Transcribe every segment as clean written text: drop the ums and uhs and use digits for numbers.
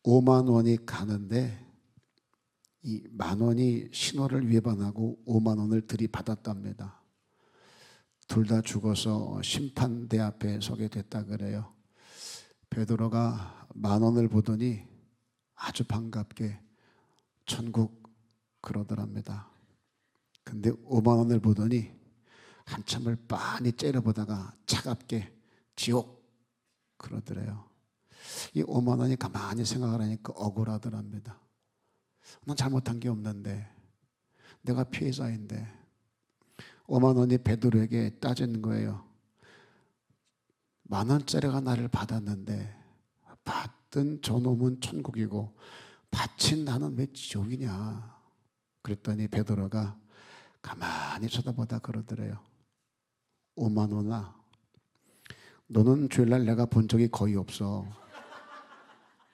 5만 원이 가는데 이 10,000원이 신호를 위반하고 5만 원을 들이받았답니다. 둘 다 죽어서 심판대 앞에 서게 됐다 그래요. 베드로가 10,000원을 보더니 아주 반갑게 천국 그러더랍니다. 근데 5만 원을 보더니 한참을 빤히 째려보다가 차갑게 지옥 그러더래요. 이 5만 원이 가만히 생각을 하니까 억울하더랍니다. 난 잘못한 게 없는데, 내가 피해자인데 5만 원이 베드로에게 따지는 거예요. 10,000원짜리가 나를 받았는데 받은 저놈은 천국이고 받친 나는 왜 지옥이냐. 그랬더니 베드로가 가만히 쳐다보다 그러더래요. 5만 원아, 너는 주일날 내가 본 적이 거의 없어.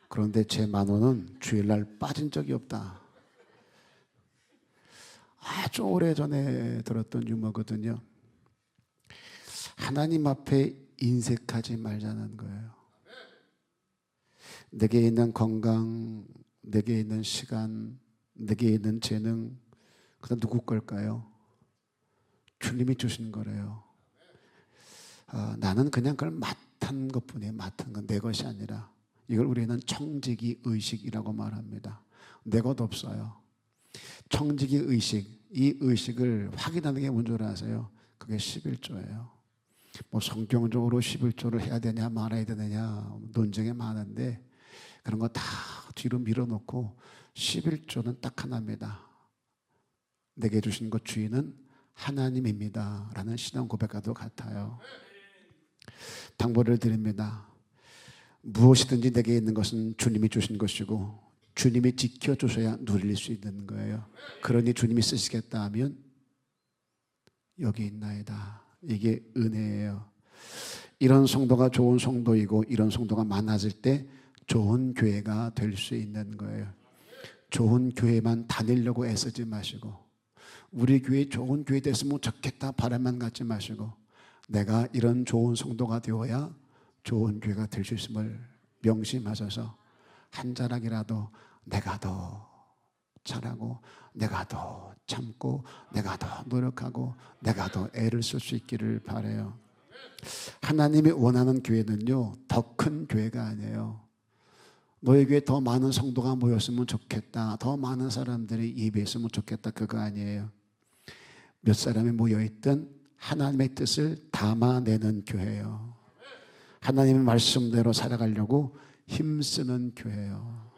그런데 제 10,000원은 주일날 빠진 적이 없다. 아주 오래전에 들었던 유머거든요. 하나님 앞에 인색하지 말자는 거예요. 내게 있는 건강, 내게 있는 시간, 내게 있는 재능, 그건 누구 걸까요? 주님이 주신 거래요. 나는 그냥 그걸 맡은 것뿐이에요. 맡은 건 내 것이 아니라. 이걸 우리는 청지기 의식이라고 말합니다. 내 것 없어요. 청지기 의식, 이 의식을 확인하는 게 뭔지 아세요? 그게 11조예요. 뭐 성경적으로 11조를 해야 되냐 말아야 되느냐 논쟁이 많은데 그런 거 다 뒤로 밀어놓고 11조는 딱 하나입니다. 내게 주신 것 주인은 하나님입니다 라는 신앙 고백과도 같아요. 당부를 드립니다. 무엇이든지 내게 있는 것은 주님이 주신 것이고 주님이 지켜주셔야 누릴 수 있는 거예요. 그러니 주님이 쓰시겠다 하면 여기 있나이다. 이게 은혜예요. 이런 성도가 좋은 성도이고 이런 성도가 많아질 때 좋은 교회가 될 수 있는 거예요. 좋은 교회만 다니려고 애쓰지 마시고 우리 교회 좋은 교회 됐으면 좋겠다 바람만 갖지 마시고 내가 이런 좋은 성도가 되어야 좋은 교회가 될 수 있음을 명심하셔서 한 자락이라도 내가 더 잘하고 내가 더 참고 내가 더 노력하고 내가 더 애를 쓸 수 있기를 바라요. 하나님이 원하는 교회는요 더 큰 교회가 아니에요. 너희 교회에 더 많은 성도가 모였으면 좋겠다, 더 많은 사람들이 예배했으면 좋겠다, 그거 아니에요. 몇 사람이 모여있든 하나님의 뜻을 담아내는 교회예요. 하나님의 말씀대로 살아가려고 힘쓰는 교회예요.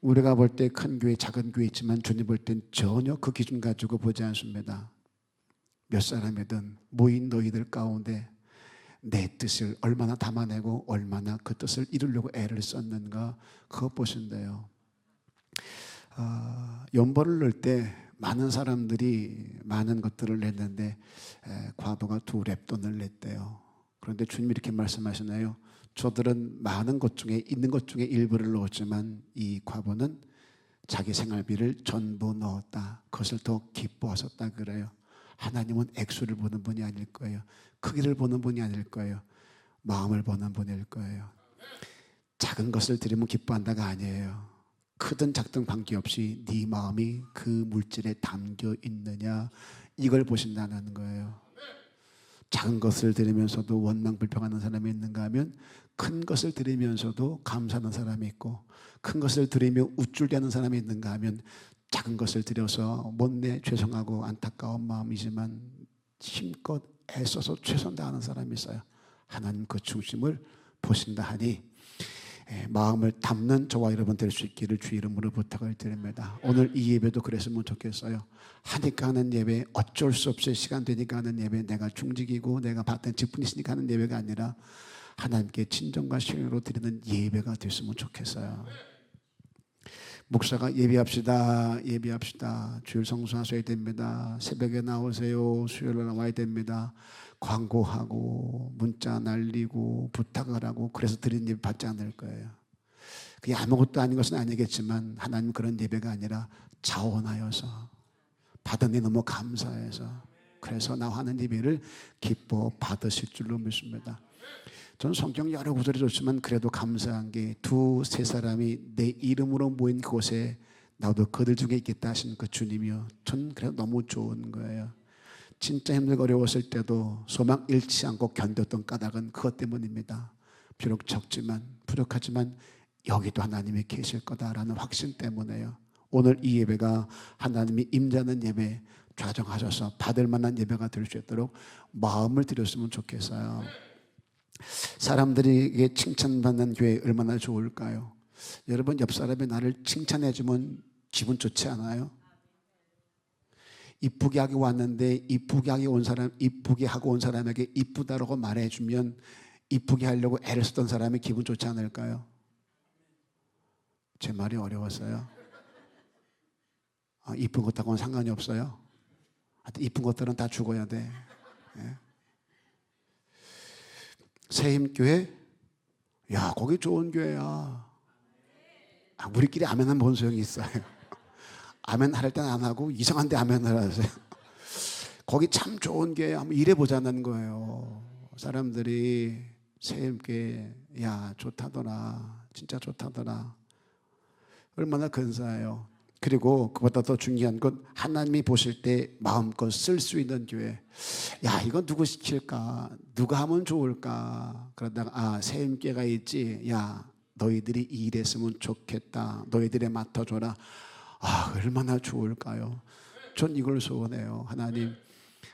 우리가 볼 때 큰 교회, 작은 교회 있지만 주님 볼 땐 전혀 그 기준 가지고 보지 않습니다. 몇 사람이든 모인 너희들 가운데 내 뜻을 얼마나 담아내고 얼마나 그 뜻을 이루려고 애를 썼는가 그것 보신대요. 연보를 넣을 때 많은 사람들이 많은 것들을 냈는데 과부가 2렙돈을 냈대요. 그런데 주님이 이렇게 말씀하시나요? 저들은 많은 것 중에 있는 것 중에 일부를 넣었지만 이 과부는 자기 생활비를 전부 넣었다. 그것을 더 기뻐하셨다 그래요. 하나님은 액수를 보는 분이 아닐 거예요. 크기를 보는 분이 아닐 거예요. 마음을 보는 분일 거예요. 작은 것을 드리면 기뻐한다가 아니에요. 크든 작든 관계없이 네 마음이 그 물질에 담겨 있느냐 이걸 보신다는 거예요. 작은 것을 드리면서도 원망 불평하는 사람이 있는가 하면 큰 것을 드리면서도 감사하는 사람이 있고 큰 것을 드리며 우쭐대는 사람이 있는가 하면 작은 것을 드려서 못내 죄송하고 안타까운 마음이지만 힘껏 애써서 최선 다하는 사람이 있어요. 하나님 그 중심을 보신다 하니 마음을 담는 저와 여러분 될 수 있기를 주 이름으로 부탁을 드립니다. 오늘 이 예배도 그랬으면 좋겠어요. 하니까 하는 예배, 어쩔 수 없이 시간 되니까 하는 예배, 내가 중직이고 내가 받은 직분이 있으니까 하는 예배가 아니라 하나님께 진정과 신뢰로 드리는 예배가 됐으면 좋겠어요. 목사가 예배합시다, 예배합시다. 주일 성수하셔야 됩니다. 새벽에 나오세요. 수요일에 나와야 됩니다. 광고하고 문자 날리고 부탁을 하고 그래서 드린 예배 받지 않을 거예요. 그게 아무것도 아닌 것은 아니겠지만 하나님 그런 예배가 아니라 자원하여서 받은 일 너무 감사해서 그래서 나와 하는 예배를 기뻐 받으실 줄로 믿습니다. 전 성경 여러 구절이 좋지만 그래도 감사한 게 두세 사람이 내 이름으로 모인 곳에 나도 그들 중에 있겠다 하신 그 주님이요. 전 그래도 너무 좋은 거예요. 진짜 힘들고 어려웠을 때도 소망 잃지 않고 견뎠던 까닭은 그것 때문입니다. 비록 적지만 부족하지만 여기도 하나님이 계실 거다라는 확신 때문에요. 오늘 이 예배가 하나님이 임재하는 예배 좌정하셔서 받을 만한 예배가 될 수 있도록 마음을 드렸으면 좋겠어요. 사람들에게 칭찬받는 교회 얼마나 좋을까요? 여러분, 옆 사람이 나를 칭찬해주면 기분 좋지 않아요? 이쁘게 하고 왔는데 이쁘게 하고 온 사람에게 이쁘다라고 말해주면 이쁘게 하려고 애를 쓰던 사람이 기분 좋지 않을까요? 제 말이 어려웠어요. 이쁜 것하고는 상관이 없어요. 하여튼 이쁜 것들은 다 죽어야 돼. 예. 새힘교회? 야, 거기 좋은 교회야. 우리끼리 아멘하면 뭔 소용이 있어요. 아멘 할 때는 안 하고 이상한데 아멘을 하세요. 거기 참 좋은 교회 한번 일해보자는 거예요. 사람들이 새힘교회 야 좋다더라, 진짜 좋다더라. 얼마나 근사해요. 그리고 그보다 더 중요한 건 하나님이 보실 때 마음껏 쓸 수 있는 교회. 야, 이건 누구 시킬까? 누가 하면 좋을까? 그러다가 새힘교회가 있지. 야, 너희들이 이 일했으면 좋겠다. 너희들에 맡아줘라. 얼마나 좋을까요? 전 이걸 소원해요.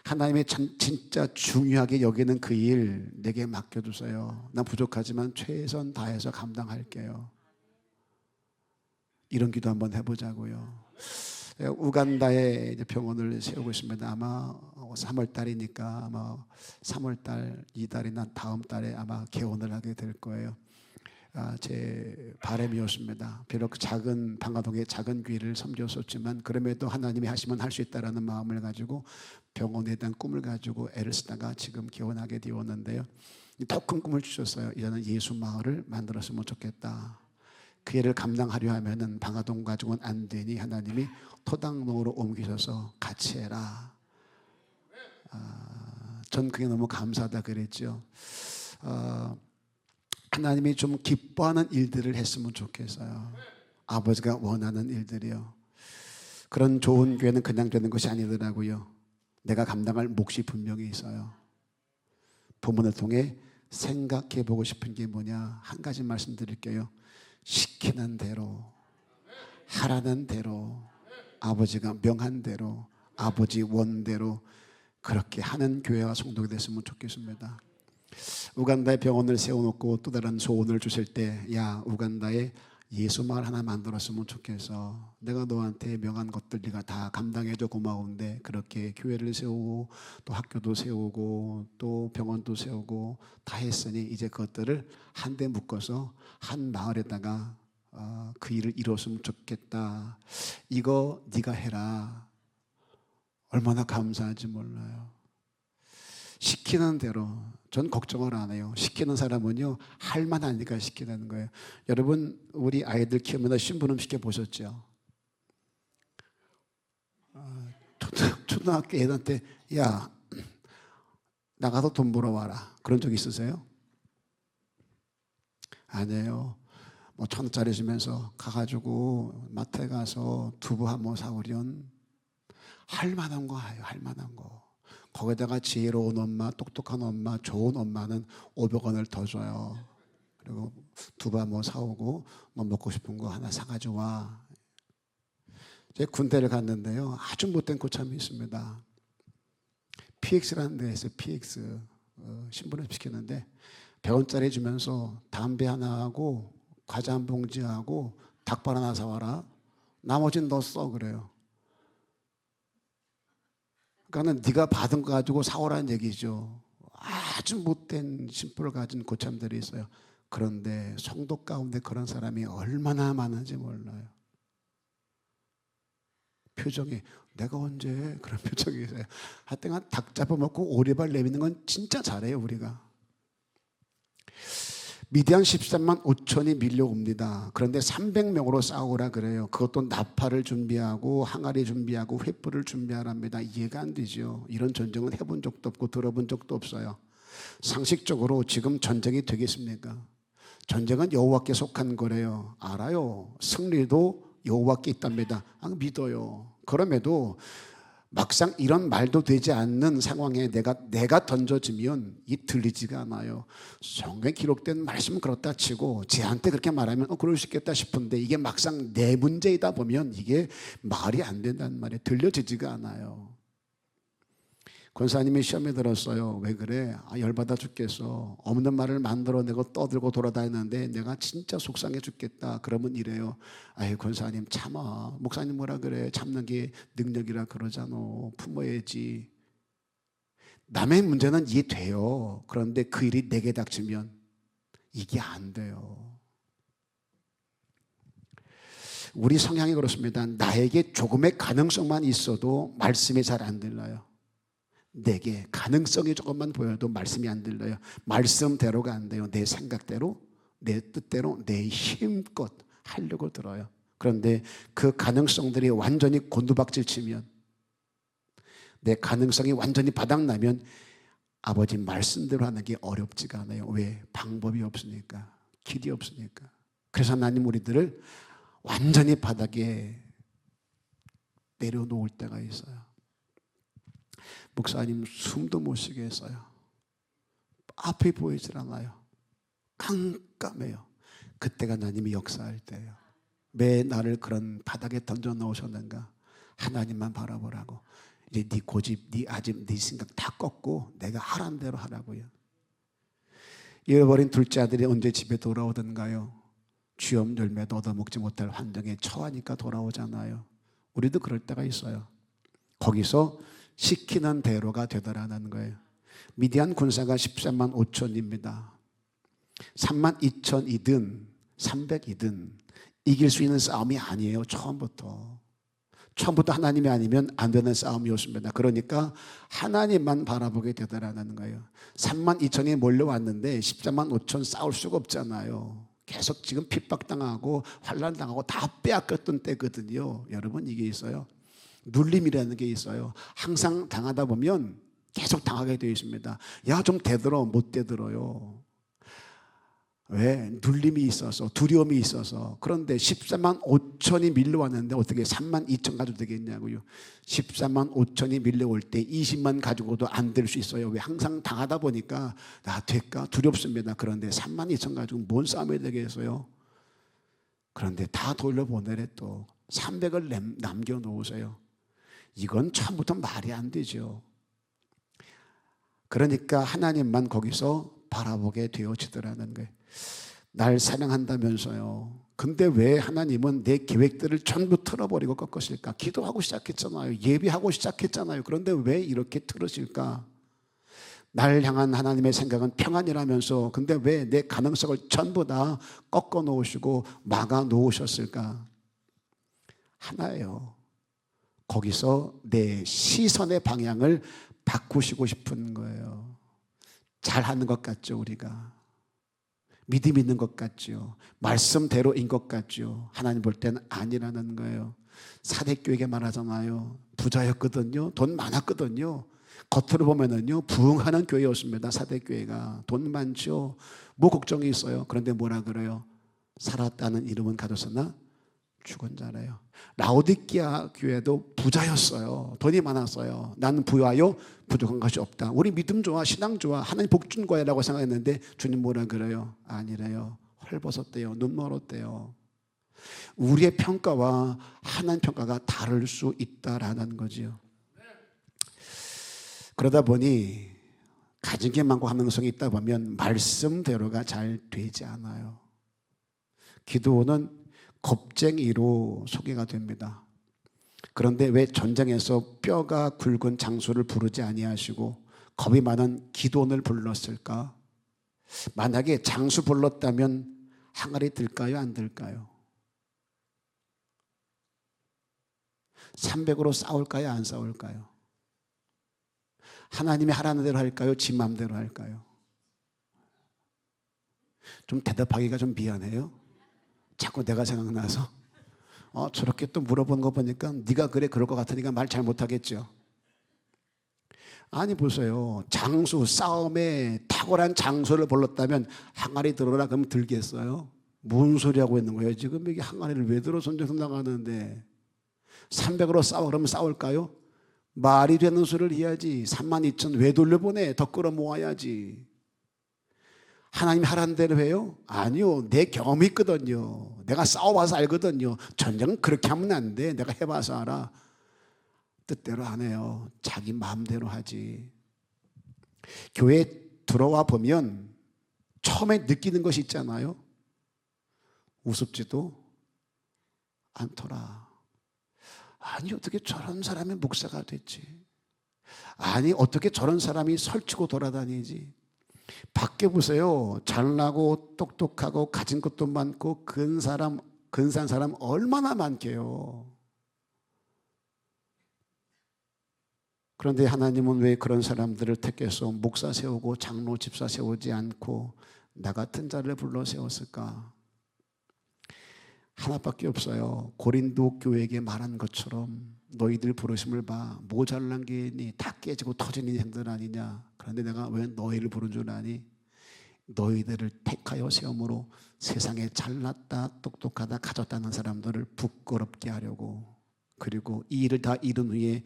하나님의 진짜 중요하게 여기는 그 일 내게 맡겨주세요. 난 부족하지만 최선 다해서 감당할게요. 이런 기도 한번 해보자고요. 우간다에 이제 병원을 세우고 있습니다. 아마 3월 달이니까 아마 3월 달, 이달이나 다음 달에 아마 개원을 하게 될 거예요. 제 바람이었습니다. 비록 작은 방화동의 작은 교회를 섬겼었지만 그럼에도 하나님이 하시면 할 수 있다라는 마음을 가지고 병원에 대한 꿈을 가지고 애를 쓰다가 지금 개원하게 되었는데요. 더 큰 꿈을 주셨어요. 이제는 예수 마을을 만들었으면 좋겠다. 그 일을 감당하려 하면은 방화동 가지고는 안 되니 하나님이 토당로로 옮기셔서 같이 해라. 전 그게 너무 감사하다 그랬죠. 하나님이 좀 기뻐하는 일들을 했으면 좋겠어요. 아버지가 원하는 일들이요. 그런 좋은 교회는 그냥 되는 것이 아니더라고요. 내가 감당할 몫이 분명히 있어요. 본문을 통해 생각해 보고 싶은 게 뭐냐, 한 가지 말씀드릴게요. 시키는 대로, 하라는 대로, 아버지가 명한 대로, 아버지 원대로 그렇게 하는 교회와 성도가 됐으면 좋겠습니다. 우간다에 병원을 세워놓고 또 다른 소원을 주실 때, 야, 우간다에 예수마을 하나 만들었으면 좋겠어. 내가 너한테 명한 것들 네가 다 감당해줘 고마운데 그렇게 교회를 세우고 또 학교도 세우고 또 병원도 세우고 다 했으니 이제 그것들을 한데 묶어서 한 마을에다가 그 일을 이뤘으면 좋겠다. 이거 네가 해라. 얼마나 감사한지 몰라요. 시키는 대로. 전 걱정을 안 해요. 시키는 사람은요, 할 만하니까 시키는 거예요. 여러분, 우리 아이들 키우면서 심부름 시켜보셨죠? 초등학교 애들한테 야, 나가서 돈 벌어와라. 그런 적 있으세요? 아니에요. 뭐 1,000원짜리 주면서 가가지고 마트에 가서 두부 한 번 사오련 할 만한 거 해요. 할 만한 거. 거기다가 지혜로운 엄마, 똑똑한 엄마, 좋은 엄마는 500원을 더 줘요. 그리고 두부 뭐 사오고 뭐 먹고 싶은 거 하나 사가지고 와. 제가 군대를 갔는데요. 아주 못된 고참이 있습니다. PX라는 데에서 PX 신분을 시켰는데 100원짜리 주면서 담배 하나 하고 과자 한 봉지하고 닭발 하나 사와라. 나머지는 너 써 그래요. 그러니까 네가 받은 거 가지고 사오라는 얘기죠. 아주 못된 심부를 가진 고참들이 있어요. 그런데 성도 가운데 그런 사람이 얼마나 많은지 몰라요. 표정이 내가 언제 그런 표정이 있어요. 하여튼 닭 잡아먹고 오리발 내미는 건 진짜 잘해요 우리가. 미디안 13만 5천이 밀려옵니다. 그런데 300명으로 싸우라 그래요. 그것도 나팔을 준비하고 항아리 준비하고 횃불을 준비하랍니다. 이해가 안 되죠. 이런 전쟁은 해본 적도 없고 들어본 적도 없어요. 상식적으로 지금 전쟁이 되겠습니까? 전쟁은 여호와께 속한 거래요. 알아요. 승리도 여호와께 있답니다. 믿어요. 그럼에도 막상 이런 말도 되지 않는 상황에 내가 던져지면 이 들리지가 않아요. 성경에 기록된 말씀은 그렇다 치고 쟤한테 그렇게 말하면 그럴 수 있겠다 싶은데 이게 막상 내 문제이다 보면 이게 말이 안 된다는 말이에요. 들려지지가 않아요. 권사님이 시험에 들었어요. 왜 그래? 열받아 죽겠어. 없는 말을 만들어내고 떠들고 돌아다니는데 내가 진짜 속상해 죽겠다. 그러면 이래요. 권사님 참아. 목사님 뭐라 그래? 참는 게 능력이라 그러잖아. 품어야지. 남의 문제는 이해돼요. 그런데 그 일이 내게 닥치면 이게 안 돼요. 우리 성향이 그렇습니다. 나에게 조금의 가능성만 있어도 말씀이 잘 안 들려요. 내게 가능성이 조금만 보여도 말씀이 안 들려요. 말씀대로가 안 돼요. 내 생각대로, 내 뜻대로, 내 힘껏 하려고 들어요. 그런데 그 가능성들이 완전히 곤두박질 치면, 내 가능성이 완전히 바닥나면 아버지 말씀대로 하는 게 어렵지가 않아요. 왜? 방법이 없으니까, 길이 없으니까. 그래서 하나님 우리들을 완전히 바닥에 내려놓을 때가 있어요. 목사님 숨도 못 쉬게 했어요. 앞이 보이질 않아요. 깜깜해요. 그때가 하나님이 역사할 때예요. 왜 나를 그런 바닥에 던져 넣으셨는가? 하나님만 바라보라고. 이제 네 고집, 네 아집, 네 생각 다 꺾고 내가 하라는 대로 하라고요. 잃어버린 둘째 아들이 언제 집에 돌아오던가요? 쥐엄 열매도 얻어먹지 못할 환경에 처하니까 돌아오잖아요. 우리도 그럴 때가 있어요. 거기서 시키는 대로가 되더라는 거예요. 미디안 군사가 13만 5천입니다. 3만 2천이든 300이든 이길 수 있는 싸움이 아니에요. 처음부터 하나님이 아니면 안 되는 싸움이었습니다. 그러니까 하나님만 바라보게 되더라는 거예요. 3만 2천이 몰려왔는데 14만 5천 싸울 수가 없잖아요. 계속 지금 핍박당하고 환난당하고 다 빼앗겼던 때거든요. 여러분 이게 있어요. 눌림이라는 게 있어요. 항상 당하다 보면 계속 당하게 되어 있습니다. 야, 좀 되들어. 못 되들어요. 왜? 눌림이 있어서, 두려움이 있어서. 그런데 14만 5천이 밀려왔는데 어떻게 3만 2천 가지고 되겠냐고요. 14만 5천이 밀려올 때 20만 가지고도 안 될 수 있어요. 왜? 항상 당하다 보니까 될까? 두렵습니다. 그런데 3만 2천 가지고 뭔 싸움이 되겠어요? 그런데 다 돌려보내래 또. 300을 남겨놓으세요. 이건 처음부터 말이 안 되죠. 그러니까 하나님만 거기서 바라보게 되어지더라는 거예요. 날 사랑한다면서요. 근데 왜 하나님은 내 계획들을 전부 틀어버리고 꺾으실까? 기도하고 시작했잖아요. 예배하고 시작했잖아요. 그런데 왜 이렇게 틀으실까? 날 향한 하나님의 생각은 평안이라면서 근데 왜 내 가능성을 전부 다 꺾어 놓으시고 막아 놓으셨을까? 하나예요. 거기서 내 시선의 방향을 바꾸시고 싶은 거예요. 잘하는 것 같죠, 우리가. 믿음 있는 것 같죠. 말씀대로인 것 같죠. 하나님 볼 때는 아니라는 거예요. 사대교회가 말하잖아요. 부자였거든요. 돈 많았거든요. 겉으로 보면은요, 부흥하는 교회였습니다. 사대교회가. 돈 많죠. 뭐 걱정이 있어요. 그런데 뭐라 그래요? 살았다는 이름은 가졌으나 죽은 자래요. 라오디게아 교회도 부자였어요. 돈이 많았어요. 나는 부유하여 부족한 것이 없다. 우리 믿음 좋아, 신앙 좋아, 하나님 복 준 거야라고 생각했는데 주님 뭐라 그래요? 아니래요. 헐벗었대요. 눈 멀었대요. 우리의 평가와 하나님 평가가 다를 수 있다라는 거지요. 그러다 보니 가진 게 많고 가능성이 있다 보면 말씀대로가 잘 되지 않아요. 기도는 겁쟁이로 소개가 됩니다. 그런데 왜 전쟁에서 뼈가 굵은 장수를 부르지 아니하시고 겁이 많은 기돈을 불렀을까? 만약에 장수 불렀다면 항아리 들까요? 안 들까요? 300으로 싸울까요? 안 싸울까요? 하나님이 하라는 대로 할까요? 지 마음대로 할까요? 좀 대답하기가 좀 미안해요. 자꾸 내가 생각나서 저렇게 또 물어보는 거 보니까 네가 그래 그럴 것 같으니까 말 잘 못하겠죠. 아니 보세요. 장수 싸움에 탁월한 장소를 불렀다면 항아리 들어라 그러면 들겠어요? 무슨 소리 하고 있는 거예요? 지금 이게 항아리를 왜 들어? 전쟁 나가는데 300으로 싸워 그러면 싸울까요? 말이 되는 소리를 해야지. 32,000 왜 돌려보내? 더 끌어모아야지. 하나님이 하라는 대로 해요? 아니요. 내 경험이 있거든요. 내가 싸워봐서 알거든요. 전쟁은 그렇게 하면 안 돼. 내가 해봐서 알아. 뜻대로 안 해요. 자기 마음대로 하지. 교회에 들어와 보면 처음에 느끼는 것이 있잖아요. 우습지도 않더라. 아니 어떻게 저런 사람이 목사가 됐지? 아니 어떻게 저런 사람이 설치고 돌아다니지? 밖에 보세요. 잘나고 똑똑하고 가진 것도 많고 근사한 사람 얼마나 많게요. 그런데 하나님은 왜 그런 사람들을 택해서 목사 세우고 장로 집사 세우지 않고 나 같은 자를 불러 세웠을까? 하나밖에 없어요. 고린도 교회에게 말한 것처럼 너희들 부르심을 봐. 모자란 게 있니? 다 깨지고 터진 인생들 아니냐? 그런데 내가 왜 너희를 부른 줄 아니? 너희들을 택하여 세움으로 세상에 잘났다 똑똑하다 가졌다는 사람들을 부끄럽게 하려고, 그리고 이 일을 다 이룬 후에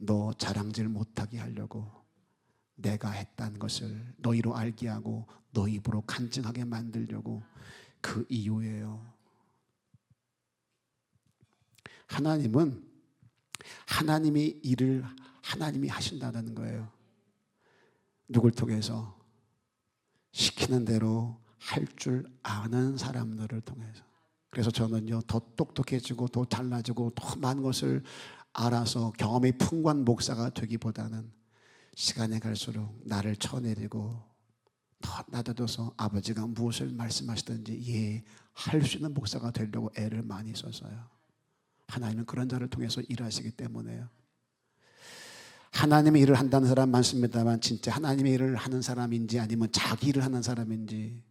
너 자랑질 못하게 하려고 내가 했다는 것을 너희로 알게 하고 너희 입으로 간증하게 만들려고, 그 이유예요. 하나님은 하나님이 일을 하나님이 하신다는 거예요. 누굴 통해서? 시키는 대로 할 줄 아는 사람들을 통해서. 그래서 저는요 더 똑똑해지고 더 잘나지고 더 많은 것을 알아서 경험이 풍부한 목사가 되기보다는 시간이 갈수록 나를 쳐내리고 더 낮아져서 아버지가 무엇을 말씀하시든지 예 할 수 있는 목사가 되려고 애를 많이 썼어요. 하나님은 그런 자를 통해서 일하시기 때문에요. 하나님의 일을 한다는 사람 많습니다만 진짜 하나님의 일을 하는 사람인지 아니면 자기 일을 하는 사람인지,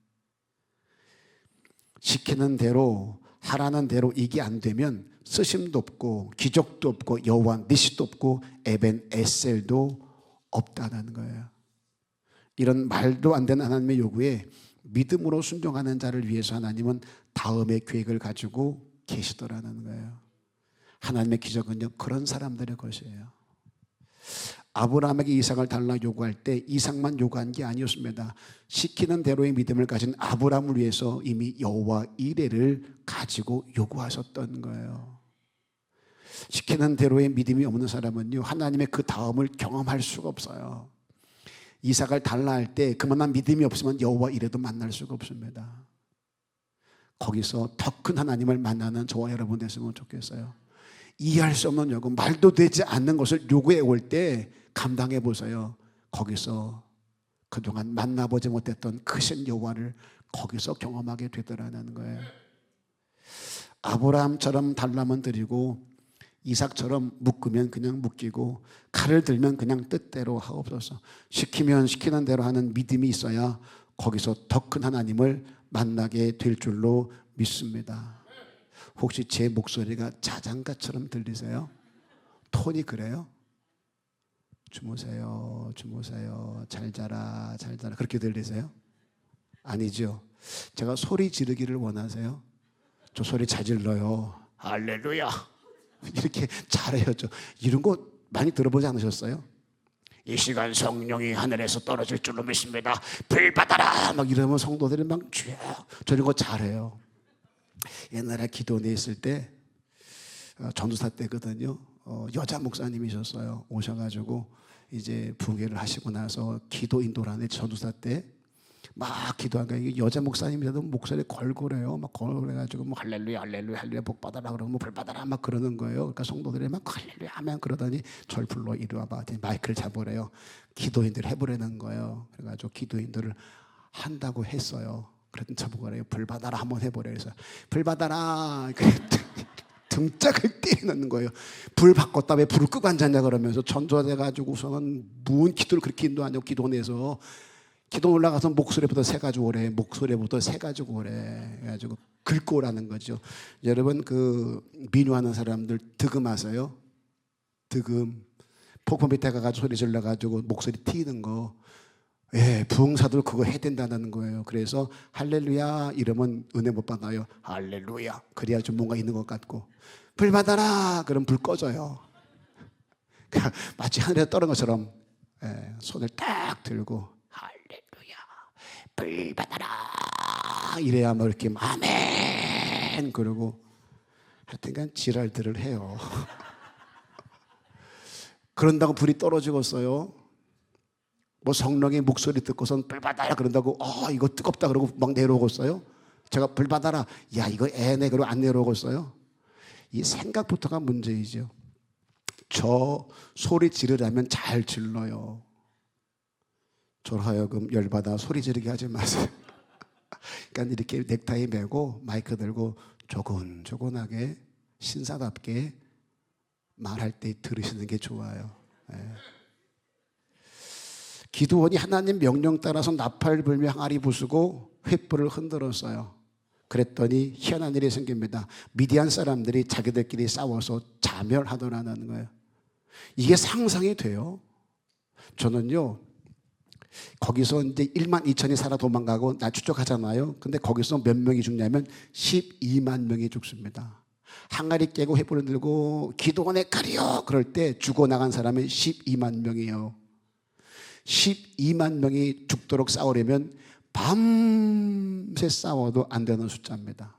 시키는 대로 하라는 대로 이게 안 되면 쓰심도 없고 기적도 없고 여호와 니시도 없고 에벤 에셀도 없다는 거예요. 이런 말도 안 되는 하나님의 요구에 믿음으로 순종하는 자를 위해서 하나님은 다음의 계획을 가지고 계시더라는 거예요. 하나님의 기적은요 그런 사람들의 것이에요. 아브라함에게 이삭을 달라 요구할 때 이삭만 요구한 게 아니었습니다. 시키는 대로의 믿음을 가진 아브라함을 위해서 이미 여호와 이레를 가지고 요구하셨던 거예요. 시키는 대로의 믿음이 없는 사람은요 하나님의 그 다음을 경험할 수가 없어요. 이삭을 달라 할 때 그만한 믿음이 없으면 여호와 이레도 만날 수가 없습니다. 거기서 더 큰 하나님을 만나는 저와 여러분 됐으면 좋겠어요. 이해할 수 없는 요구, 말도 되지 않는 것을 요구해 올 때 감당해 보세요. 거기서 그동안 만나보지 못했던 크신 여호와를 거기서 경험하게 되더라는 거예요. 아브라함처럼 달라면 드리고 이삭처럼 묶으면 그냥 묶이고 칼을 들면 그냥 뜻대로 하옵소서. 시키면 시키는 대로 하는 믿음이 있어야 거기서 더 큰 하나님을 만나게 될 줄로 믿습니다. 혹시 제 목소리가 자장가처럼 들리세요? 톤이 그래요? 주무세요, 주무세요, 잘 자라, 잘 자라 그렇게 들리세요? 아니죠. 제가 소리 지르기를 원하세요? 저 소리 잘 질러요. 할렐루야 이렇게 잘해요. 저 이런 거 많이 들어보지 않으셨어요? 이 시간 성령이 하늘에서 떨어질 줄로 믿습니다. 불 받아라 막 이러면 성도들이 막 저 이런 거 잘해요. 옛날에 기도원에 있을 때 전도사 때거든요. 여자 목사님이셨어요. 오셔가지고 이제 부흥회를 하시고 나서 기도 인도를 하는데 전도사 때 막 기도하니까 여자 목사님이라도 목소리 걸걸해요. 막 걸걸해가지고 뭐 할렐루야 할렐루야 할렐루야 복 받아라 그러면 뭐 불 받아라 막 그러는 거예요. 그러니까 성도들이 막 할렐루야 하면 그러더니 절 불러 이리 와봐. 마이크를 잡으래요. 기도인들 해보라는 거예요. 그래가지고 기도인들을 한다고 했어요. 그랬더니 저보고 그래요. 불 받아라 한번 해보래. 그래서 불 받아라. 등짝을 때리는 거예요. 불 바꿨다 왜 불을 끄고 앉았냐 그러면서 전도돼가지고 우선은 무슨 기도를 그렇게 인도하냐고 기도원에서 기도 올라가서 목소리부터 새 가지고 오래. 목소리부터 새 가지고 오래. 그래가지고 긁고 오라는 거죠. 여러분 그 민요하는 사람들 득음 아세요? 득음. 폭포 밑에 가가지고 소리 질러가지고 목소리 튀는 거. 예, 부흥사도 그거 해야 된다는 거예요. 그래서 할렐루야 이러면 은혜 못 받아요. 할렐루야 그래야 좀 뭔가 있는 것 같고, 불 받아라 그럼 불 꺼져요. 마치 하늘에 떠는 것처럼 손을 딱 들고 할렐루야 불 받아라 이래야 뭐 이렇게 아멘 그러고 하여튼간 지랄들을 해요. 그런다고 불이 떨어지겠어요? 뭐 성령의 목소리 듣고선 불 받아라 그런다고 이거 뜨겁다 그러고 막 내려오겠어요? 제가 불 받아라 야 이거 애네 그러고 안 내려오겠어요? 이 생각부터가 문제이죠. 저 소리 지르려면 잘 질러요. 저로 하여금 열받아 소리 지르게 하지 마세요. 그러니까 이렇게 넥타이 매고 마이크 들고 조곤조곤하게 신사답게 말할 때 들으시는 게 좋아요. 기드온이 하나님 명령 따라서 나팔 불며 항아리 부수고 횃불을 흔들었어요. 그랬더니 희한한 일이 생깁니다. 미디안 사람들이 자기들끼리 싸워서 자멸하더라는 거예요. 이게 상상이 돼요. 저는요 거기서 이제 1만 2천이 살아 도망가고 나 추적하잖아요. 근데 거기서 몇 명이 죽냐면 12만 명이 죽습니다. 항아리 깨고 횃불을 들고 기도원에 가리요 그럴 때 죽어나간 사람은 12만 명이에요. 12만 명이 죽도록 싸우려면 밤새 싸워도 안 되는 숫자입니다.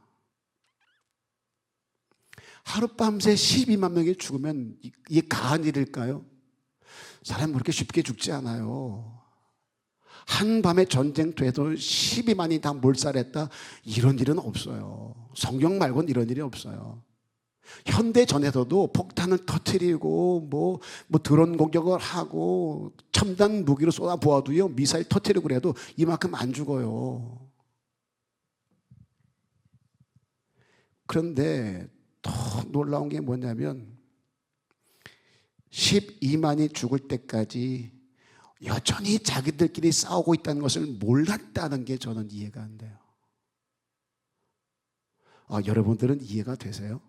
하룻밤새 12만 명이 죽으면 이게 가한 일일까요? 사람은 그렇게 쉽게 죽지 않아요. 한밤에 전쟁터에도 12만이 다 몰살했다 이런 일은 없어요. 성경 말고는 이런 일이 없어요. 현대전에서도 폭탄을 터뜨리고 뭐 드론 공격을 하고 첨단 무기로 쏟아부어도요 미사일 터뜨리고 그래도 이만큼 안 죽어요. 그런데 더 놀라운 게 뭐냐면 12만이 죽을 때까지 여전히 자기들끼리 싸우고 있다는 것을 몰랐다는 게 저는 이해가 안 돼요. 여러분들은 이해가 되세요?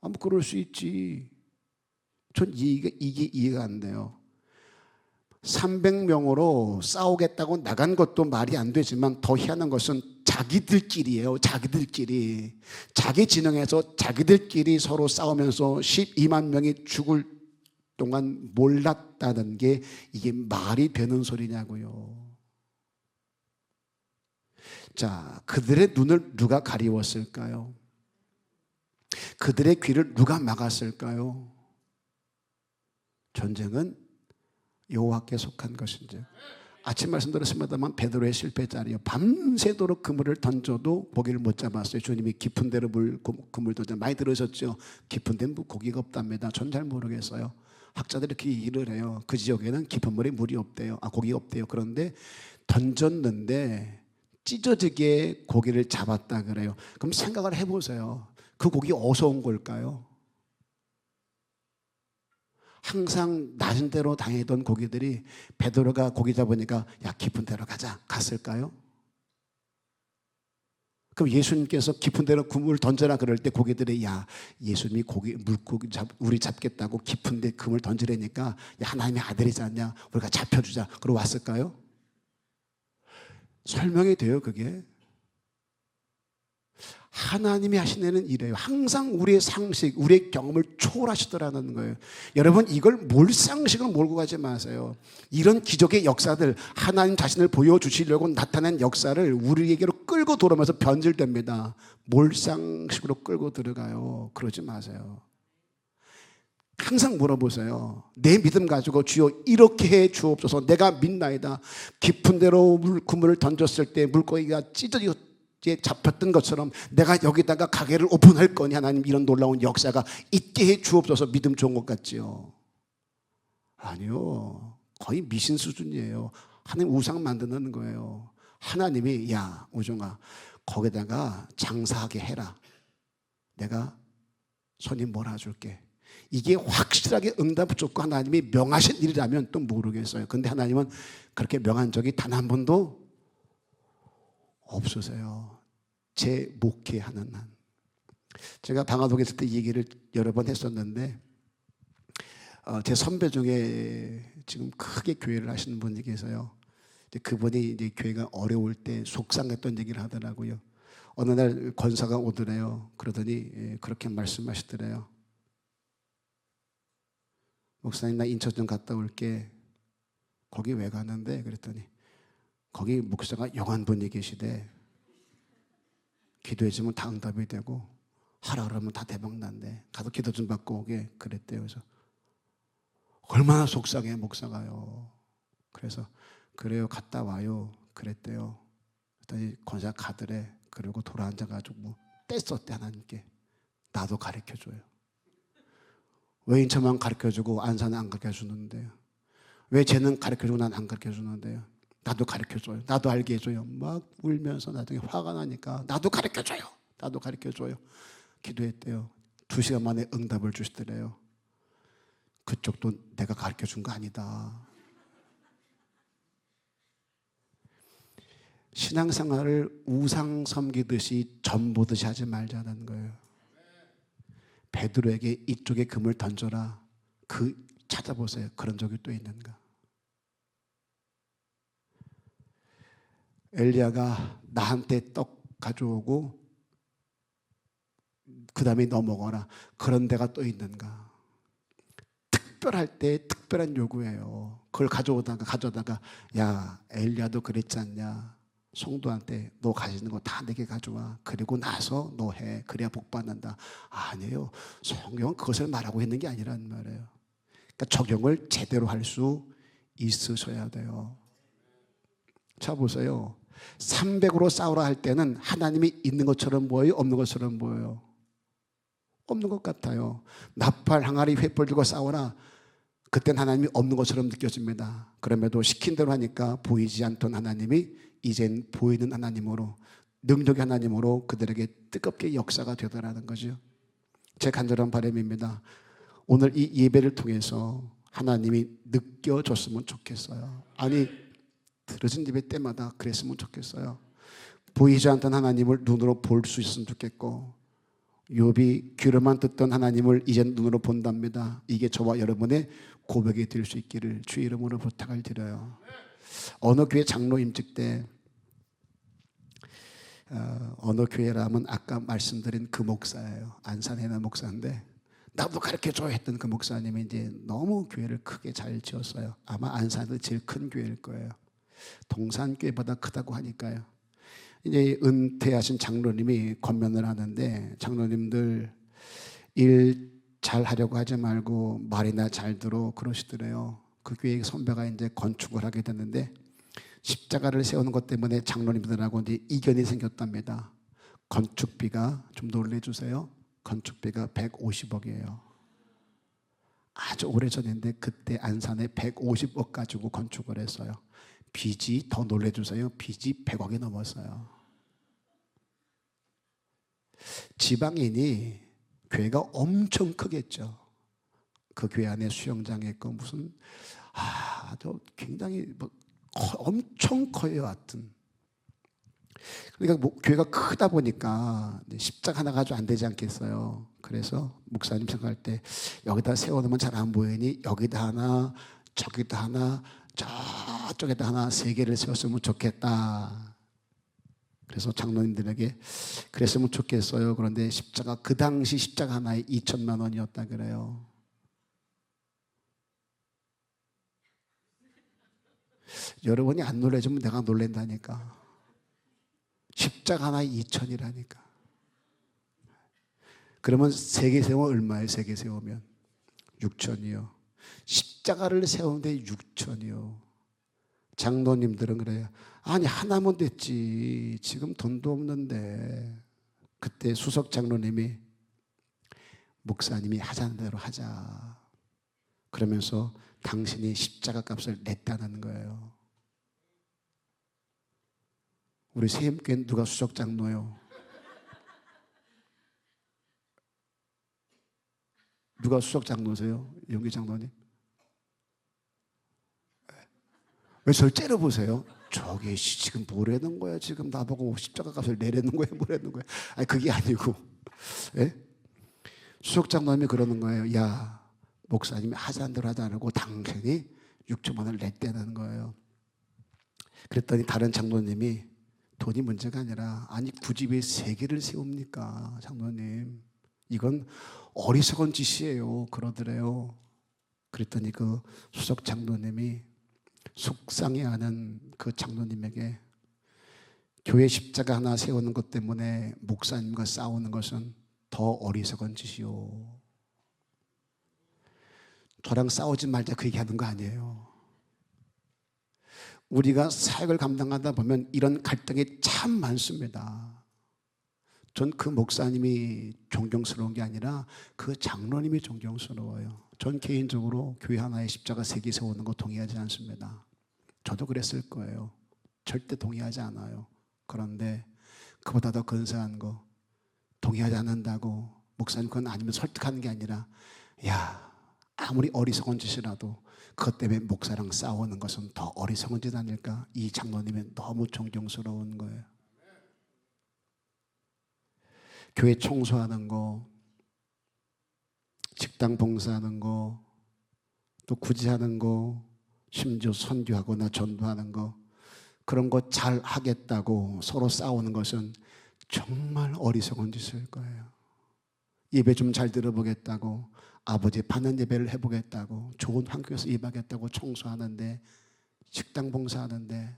뭐 그럴 수 있지. 전 이게 이해가 안 돼요. 300명으로 싸우겠다고 나간 것도 말이 안 되지만 더 희한한 것은 자기들끼리예요. 자기들끼리. 자기 진영에서 자기들끼리 서로 싸우면서 12만 명이 죽을 동안 몰랐다는 게 이게 말이 되는 소리냐고요. 자, 그들의 눈을 누가 가리웠을까요? 그들의 귀를 누가 막았을까요? 전쟁은 여호와께 속한 것인지. 아침 말씀 들었습니다만 베드로의 실패자리요. 밤새도록 그물을 던져도 고기를 못 잡았어요. 주님이 깊은 데로 그물 던져 많이 들으셨죠? 깊은 데는 고기가 없답니다. 전 잘 모르겠어요. 학자들이 이렇게 얘기를 해요. 그 지역에는 깊은 물에 물이 없대요. 고기가 없대요. 그런데 던졌는데 찢어지게 고기를 잡았다 그래요. 그럼 생각을 해보세요. 그 고기 어디서 온 걸까요? 항상 낮은 데로 다니던 고기들이 베드로가 고기 잡으니까 야 깊은 데로 가자 갔을까요? 그럼 예수님께서 깊은 데로 그물 던져라 그럴 때 고기들이 야 예수님이 물고기 우리 잡겠다고 깊은 데 그물 던지라니까 야 하나님의 아들이지 않냐 우리가 잡혀주자 그러고 왔을까요? 설명이 돼요 그게? 하나님이 하시는 일이에요. 항상 우리의 상식, 우리의 경험을 초월하시더라는 거예요. 여러분 이걸 몰상식으로 몰고 가지 마세요. 이런 기적의 역사들 하나님 자신을 보여주시려고 나타낸 역사를 우리에게로 끌고 들어오면서 변질됩니다. 몰상식으로 끌고 들어가요. 그러지 마세요. 항상 물어보세요. 내 믿음 가지고 주여 이렇게 해 주옵소서. 내가 믿나이다. 깊은 데로 그물을 던졌을 때 물고기가 찢어지고 잡혔던 것처럼 내가 여기다가 가게를 오픈할 거니 하나님 이런 놀라운 역사가 있게 해 주옵소서. 믿음 좋은 것 같지요? 아니요. 거의 미신 수준이에요. 하나님 우상 만드는 거예요. 하나님이 야 우종아 거기다가 장사하게 해라. 내가 손님 몰아줄게. 이게 확실하게 응답을 줬고 하나님이 명하신 일이라면 또 모르겠어요. 근데 하나님은 그렇게 명한 적이 단 한 번도 없으세요. 제 목회하는 한. 제가 방화동에 있을 때 얘기를 여러 번 했었는데 제 선배 중에 지금 크게 교회를 하시는 분이 계세요. 그분이 이제 교회가 어려울 때 속상했던 얘기를 하더라고요. 어느 날 권사가 오더래요. 그러더니 그렇게 말씀하시더래요. 목사님, 나 인천 좀 갔다 올게. 거기 왜 가는데? 그랬더니 거기 목사가 영한 분이 계시대. 기도해주면 다 응답이 되고 하라 그러면 다 대박 난대. 가서 기도 좀 받고 오게 그랬대요. 그래서 얼마나 속상해 목사가요. 그래서 그래요, 갔다 와요 그랬대요. 그랬더니 권사가 가더래. 그리고 돌아앉아가지고 뭐 떼썼대. 하나님께 나도 가르쳐줘요. 왜 인천만 가르쳐주고 안산은 안 가르쳐주는데요? 왜 쟤는 가르쳐주고 난 안 가르쳐주는데요? 나도 가르쳐줘요. 나도 알게 해줘요. 막 울면서 나중에 화가 나니까 나도 가르쳐줘요. 나도 가르쳐줘요. 기도했대요. 2시간 만에 응답을 주시더래요. 그쪽도 내가 가르쳐준 거 아니다. 신앙생활을 우상 섬기듯이 점 보듯이 하지 말자는 거예요. 베드로에게 이쪽에 금을 던져라. 찾아보세요. 그런 적이 또 있는가? 엘리야가 나한테 떡 가져오고 그 다음에 너 먹어라. 그런 데가 또 있는가? 특별할 때 특별한 요구예요. 그걸 가져오다가 야, 엘리야도 그랬지 않냐? 성도한테 너 가지는 거 다 내게 가져와. 그리고 나서 너 해. 그래야 복 받는다. 아니에요. 성경은 그것을 말하고 있는 게 아니란 말이에요. 그러니까 적용을 제대로 할 수 있으셔야 돼요. 자 보세요. 300으로 싸우라 할 때는 하나님이 있는 것처럼 보여요? 없는 것처럼 보여요? 없는 것 같아요. 나팔, 항아리, 횃불 들고 싸우라. 그땐 하나님이 없는 것처럼 느껴집니다. 그럼에도 시킨 대로 하니까 보이지 않던 하나님이 이젠 보이는 하나님으로, 능력의 하나님으로 그들에게 뜨겁게 역사가 되더라는 거죠. 제 간절한 바람입니다. 오늘 이 예배를 통해서 하나님이 느껴졌으면 좋겠어요. 아니, 들어진 예배 때마다 그랬으면 좋겠어요. 보이지 않던 하나님을 눈으로 볼 수 있으면 좋겠고, 욥이 귀로만 듣던 하나님을 이젠 눈으로 본답니다. 이게 저와 여러분의 고백이 될 수 있기를 주의 이름으로 부탁을 드려요. 어느 교회 장로 임직 때 어느 교회라면 아까 말씀드린 그 목사예요. 안산에 있는 목사인데 나도 가르쳐줘 했던 그 목사님이 이제 너무 교회를 크게 잘 지었어요. 아마 안산에서 제일 큰 교회일 거예요. 동산교회보다 크다고 하니까요. 이제 은퇴하신 장로님이 권면을 하는데, 장로님들 일 잘 하려고 하지 말고 말이나 잘 들어 그러시더래요. 그 교회 선배가 이제 건축을 하게 됐는데 십자가를 세우는 것 때문에 장로님들하고 이제 이견이 생겼답니다. 건축비가, 좀 놀래주세요, 건축비가 150억이에요. 아주 오래전인데 그때 안산에 150억 가지고 건축을 했어요. 빚이, 더 놀래주세요, 빚이 100억이 넘었어요. 지방인이, 교회가 엄청 크겠죠. 그 교회 안에 수영장이 있고 무슨 아주 굉장히 엄청 커요. 하여튼 그러니까 교회가 크다 보니까 십자가 하나 가지고 안 되지 않겠어요. 그래서 목사님 생각할 때 여기다 세워놓으면 잘 안 보이니 여기다 하나, 저기다 하나, 저쪽에다 하나, 3개를 세웠으면 좋겠다. 그래서 장로님들에게 그랬으면 좋겠어요. 그런데 십자가, 그 당시 십자가 하나에 2천만 원이었다 그래요. 여러분이 안 놀래주면 내가 놀랜다니까. 십자가 하나에 2천이라니까. 그러면 3개 세우면 얼마예요? 3개 세우면 6천이요. 십자가를 세우는데 6천이요. 장로님들은 그래요. 아니, 하나면 됐지. 지금 돈도 없는데. 그때 수석 장로님이, 목사님이 하자는 대로 하자. 그러면서 당신이 십자가 값을 냈다는 거예요. 우리 세임교회는 누가 수석 장로요? 누가 수석 장로세요? 용기 장로님? 왜 저를 째려보세요? 저기 지금 뭐라는 거야? 지금 나보고 십자가 값을 내라는 거야? 뭐라는 거야? 아니, 그게 아니고, 예? 수석 장로님이 그러는 거예요. 야, 목사님이 하자는 대로 하지 않고 당신이 6천만 원을 냈다는 거예요. 그랬더니 다른 장로님이 돈이 문제가 아니라 아니 굳이 왜 3개를 세웁니까 장로님, 이건 어리석은 짓이에요 그러더래요. 그랬더니 그 수석 장로님이 속상해하는 그 장로님에게 교회 십자가 하나 세우는 것 때문에 목사님과 싸우는 것은 더 어리석은 짓이요. 저랑 싸우지 말자 그 얘기하는 거 아니에요. 우리가 사역을 감당하다 보면 이런 갈등이 참 많습니다. 전 그 목사님이 존경스러운 게 아니라 그 장로님이 존경스러워요. 전 개인적으로 교회 하나에 십자가 3개 세우는 거 동의하지 않습니다. 저도 그랬을 거예요. 절대 동의하지 않아요. 그런데 그보다 더 근사한 거 동의하지 않는다고 목사님 그건 아니면 설득하는 게 아니라 야 아무리 어리석은 짓이라도 그것 때문에 목사랑 싸우는 것은 더 어리석은 짓 아닐까? 이 장로님은 너무 존경스러운 거예요. 교회 청소하는 거, 식당 봉사하는 거, 또 구제하는 거, 심지어 선교하거나 전도하는 거, 그런 거 잘 하겠다고 서로 싸우는 것은 정말 어리석은 짓일 거예요. 예배 좀 잘 들어보겠다고, 아버지 받는 예배를 해보겠다고, 좋은 환경에서 예배하겠다고 청소하는데, 식당 봉사하는데,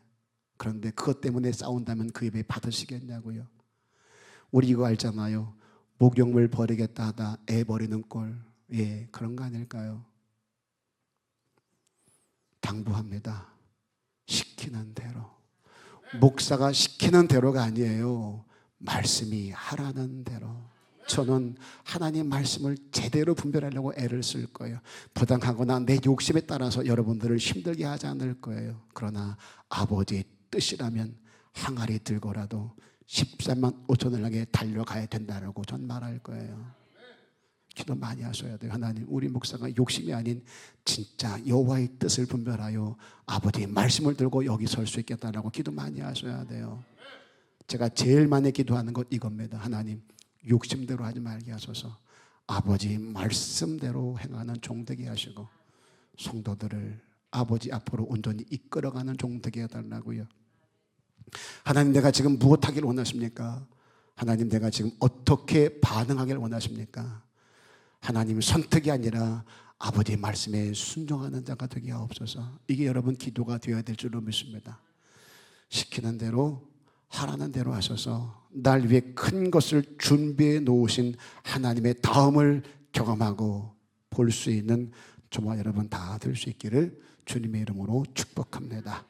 그런데 그것 때문에 싸운다면 그 예배 받으시겠냐고요. 우리 이거 알잖아요. 목욕물 버리겠다 하다 애 버리는 꼴. 예, 그런 거 아닐까요? 당부합니다. 시키는 대로. 목사가 시키는 대로가 아니에요. 말씀이 하라는 대로. 저는 하나님 말씀을 제대로 분별하려고 애를 쓸 거예요. 부당하거나 내 욕심에 따라서 여러분들을 힘들게 하지 않을 거예요. 그러나 아버지의 뜻이라면 항아리 들고라도 13만 5천을 향해 달려가야 된다라고 전 말할 거예요. 기도 많이 하셔야 돼요. 하나님, 우리 목사가 욕심이 아닌 진짜 여호와의 뜻을 분별하여 아버지의 말씀을 들고 여기 설 수 있겠다라고 기도 많이 하셔야 돼요. 제가 제일 많이 기도하는 것 이겁니다. 하나님, 욕심대로 하지 말게 하소서. 아버지 말씀대로 행하는 종 되게 하시고 성도들을 아버지 앞으로 온전히 이끌어가는 종 되게 해달라고요. 하나님, 내가 지금 무엇하기를 원하십니까? 하나님, 내가 지금 어떻게 반응하기를 원하십니까? 하나님, 선택이 아니라 아버지의 말씀에 순종하는 자가 되게 하옵소서. 이게 여러분 기도가 되어야 될 줄로 믿습니다. 시키는 대로 하라는 대로 하셔서 날 위해 큰 것을 준비해 놓으신 하나님의 다음을 경험하고 볼 수 있는 저와 여러분 다 될 수 있기를 주님의 이름으로 축복합니다.